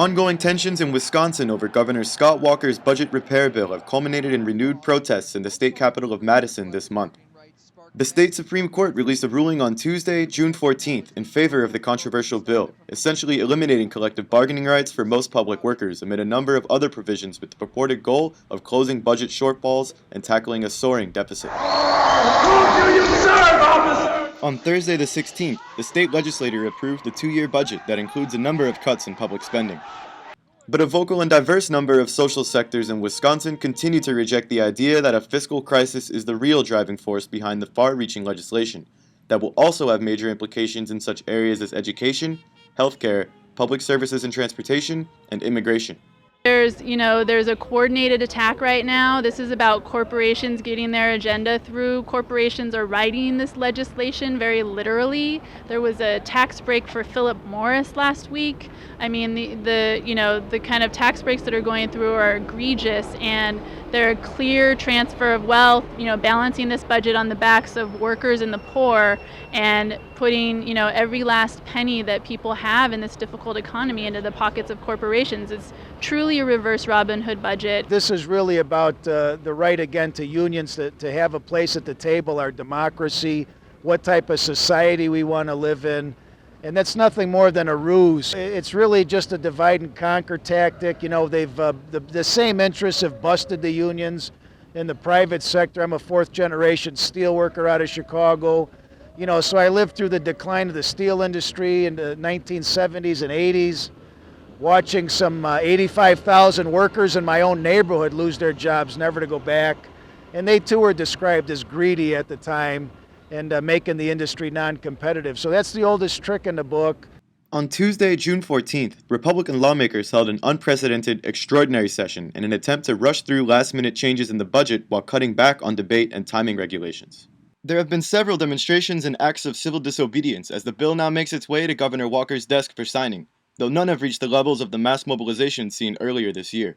Ongoing tensions in Wisconsin over Governor Scott Walker's budget repair bill have culminated in renewed protests in the state capital of Madison this month. The state Supreme Court released a ruling on Tuesday, June 14th, in favor of the controversial bill, essentially eliminating collective bargaining rights for most public workers amid a number of other provisions with the purported goal of closing budget shortfalls and tackling a soaring deficit. Who do you serve, officer? On Thursday the 16th, the state legislature approved the two-year budget that includes a number of cuts in public spending. But a vocal and diverse number of social sectors in Wisconsin continue to reject the idea that a fiscal crisis is the real driving force behind the far-reaching legislation that will also have major implications in such areas as education, healthcare, public services and transportation, and immigration. There's a coordinated attack right now. This is about corporations getting their agenda through. Corporations are writing this legislation very literally. There was a tax break for Philip Morris last week. I mean, the kind of tax breaks that are going through are egregious, and they're a clear transfer of wealth, balancing this budget on the backs of workers and the poor, and putting, every last penny that people have in this difficult economy into the pockets of corporations. It's truly a reverse Robin Hood budget. This is really about the right, again, to unions to have a place at the table, our democracy, what type of society we want to live in. And that's nothing more than a ruse. It's really just a divide and conquer tactic. They've the same interests have busted the unions in the private sector. I'm a fourth generation steel worker out of Chicago. So I lived through the decline of the steel industry in the 1970s and 80s, watching some 85,000 workers in my own neighborhood lose their jobs, never to go back. And they too were described as greedy at the time and making the industry non-competitive. So that's the oldest trick in the book. On Tuesday, June 14th, Republican lawmakers held an unprecedented extraordinary session in an attempt to rush through last-minute changes in the budget while cutting back on debate and timing regulations. There have been several demonstrations and acts of civil disobedience as the bill now makes its way to Governor Walker's desk for signing, though none have reached the levels of the mass mobilization seen earlier this year.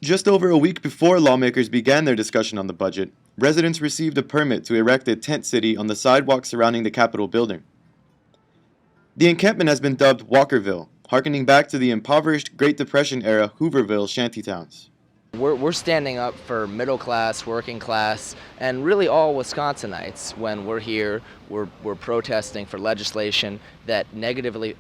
Just over a week before lawmakers began their discussion on the budget, residents received a permit to erect a tent city on the sidewalk surrounding the Capitol building. The encampment has been dubbed Walkerville, harkening back to the impoverished Great Depression-era Hooverville shantytowns. We're standing up for middle class, working class, and really all Wisconsinites. When we're here, we're protesting for legislation that negatively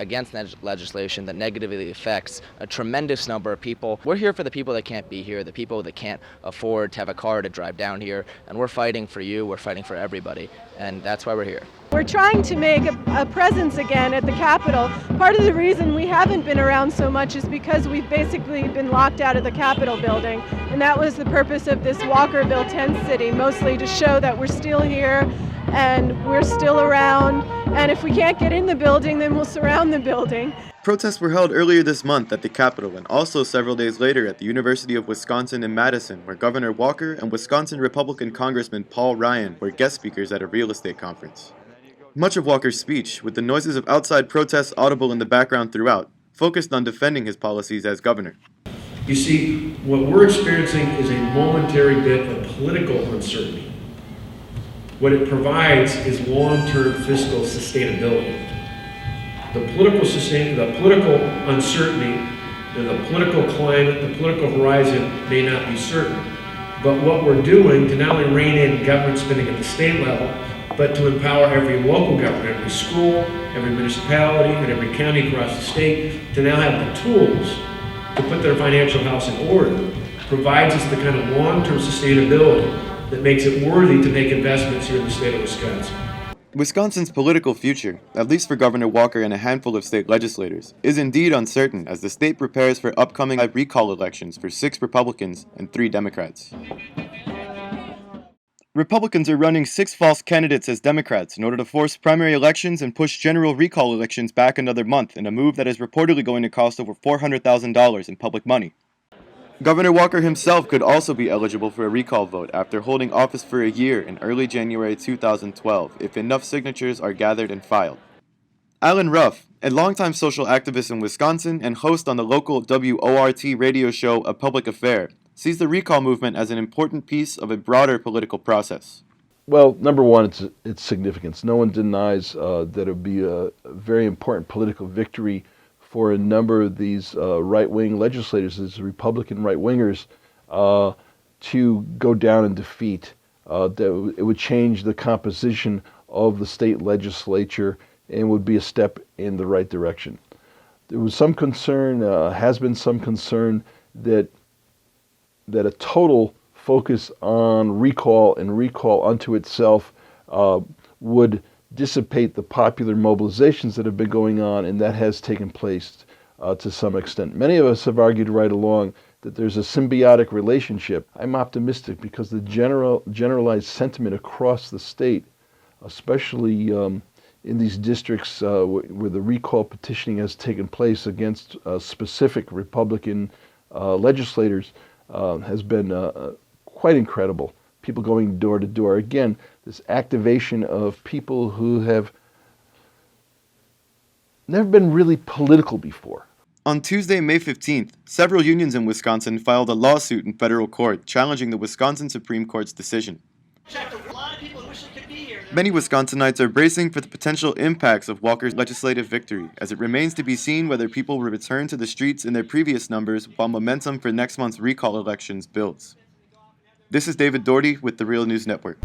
affects a tremendous number of people. We're here for the people that can't be here, the people that can't afford to have a car to drive down here, and we're fighting for you, we're fighting for everybody, and that's why we're here. We're trying to make a presence again at the Capitol. Part of the reason we haven't been around so much is because we've basically been locked out of the Capitol building, and that was the purpose of this Walkerville tent city, mostly to show that we're still here and we're still around, and if we can't get in the building, then we'll surround the building. Protests were held earlier this month at the Capitol and also several days later at the University of Wisconsin in Madison, where Governor Walker and Wisconsin Republican Congressman Paul Ryan were guest speakers at a real estate conference. Much of Walker's speech, with the noises of outside protests audible in the background throughout, focused on defending his policies as governor. You see, what we're experiencing is a momentary bit of political uncertainty. What it provides is long-term fiscal sustainability. The political uncertainty, and the political climate, the political horizon may not be certain. But what we're doing to not only rein in government spending at the state level, but to empower every local government, every school, every municipality, and every county across the state to now have the tools to put their financial house in order, provides us the kind of long-term sustainability that makes it worthy to make investments here in the state of Wisconsin. Wisconsin's political future, at least for Governor Walker and a handful of state legislators, is indeed uncertain as the state prepares for upcoming recall elections for 6 Republicans and 3 Democrats. Republicans are running 6 false candidates as Democrats in order to force primary elections and push general recall elections back another month in a move that is reportedly going to cost over $400,000 in public money. Governor Walker himself could also be eligible for a recall vote after holding office for a year in early January 2012 if enough signatures are gathered and filed. Alan Ruff, a longtime social activist in Wisconsin and host on the local WORT radio show A Public Affair, sees the recall movement as an important piece of a broader political process. Well, number one, its significance. No one denies that it would be a very important political victory for a number of these right-wing legislators, these Republican right-wingers, to go down in defeat. That it would change the composition of the state legislature and would be a step in the right direction. There was some concern, has been some concern, that a total focus on recall and recall unto itself would dissipate the popular mobilizations that have been going on, and that has taken place to some extent. Many of us have argued right along that there's a symbiotic relationship. I'm optimistic because the generalized sentiment across the state, especially in these districts where the recall petitioning has taken place against specific Republican legislators, has been quite incredible. People going door to door. Again, this activation of people who have never been really political before. On Tuesday, May 15th, several unions in Wisconsin filed a lawsuit in federal court challenging the Wisconsin Supreme Court's decision. Many Wisconsinites are bracing for the potential impacts of Walker's legislative victory, as it remains to be seen whether people will return to the streets in their previous numbers while momentum for next month's recall elections builds. This is David Doherty with the Real News Network.